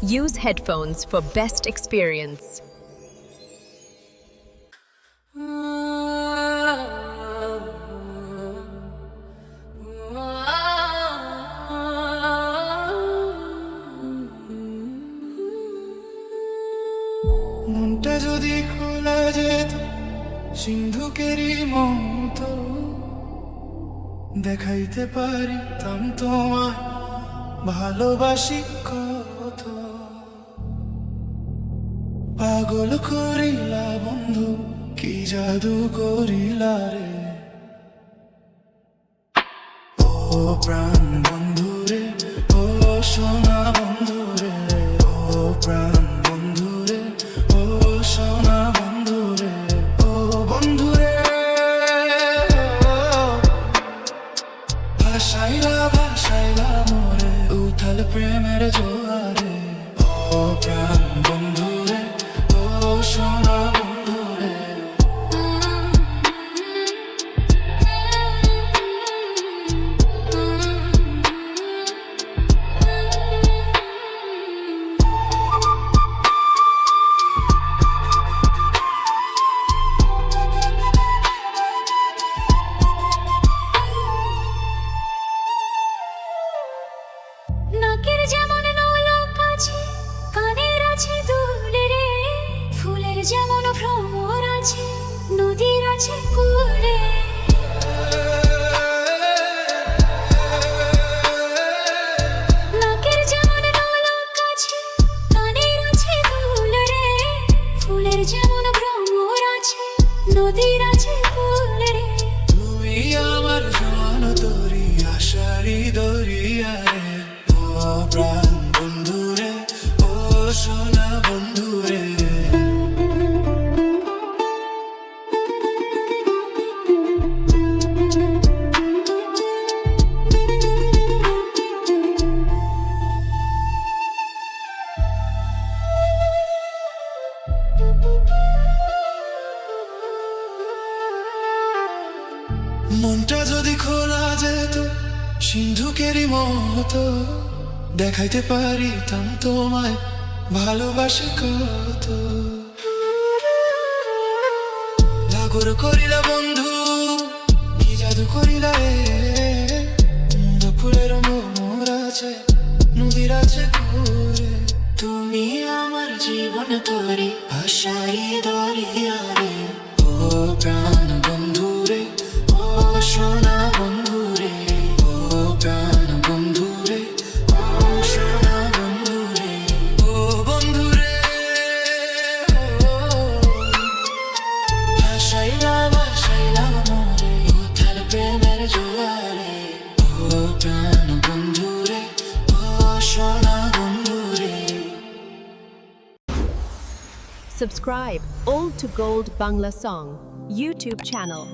Use headphones for best experience. মনটা যদি খোলা যেত সিন্ধুকেরই মতো, দেখাইতে পারিতাম তোমায় ভালোবাসি কত। পাগল করিলা বন্ধু, কি জাদু করিলা রে। ও প্রাণ বন্ধু রে, ও সোনা বন্ধু রে, ও প্রাণ বন্ধু রে, ও সোনা বন্ধু রে, ও বন্ধু রে। ভাসাইলা ভাসাইলা মোরে উথাল প্রেমের জোয়ারে। ও প্রাণ বন্ধু রে, ও সোনা বন্ধু রে। নাকের যেমন নলক আছে, কানের আছে দুল রে, ফুলের যেমন ভ্রমর আছে, নদীর আছে কুলে। নাকের যেমন নলক আছে, কানের আছে দুল রে, ফুলের যেমন ভ্রমর আছে, নদীর আছে কুলে রে। তুমি আমার জন তরি আশারি দরিয়া রে। ও প্রাণ বন্ধু রে, ও সোনা বন্ধু রে। মনটা যদি খোলা যেত সিন্ধুকেরই মতো, দেখাইতে পারিতাম তোমায় ভালোবাসি কত। লাগর করিলা বন্ধু, কি জাদু করিলা রে। ফুলের মোর আছে, নদীর আছে ঘুরে। তুমি আমার জীবন তরি আশারি দরিয়া রে। ও প্রাণ বন্ধু রে, ও সোনা বন্ধু রে, ও প্রাণ বন্ধু রে, ও সোনা বন্ধু রে, ও বন্ধু রে। ভাসাইলা ভাসাইলা মোরে উথাল প্রেমের জোয়ারে। ও প্রাণ বন্ধু রে, ও সোনা বন্ধু রে। Subscribe Old to Gold Bangla Song YouTube channel.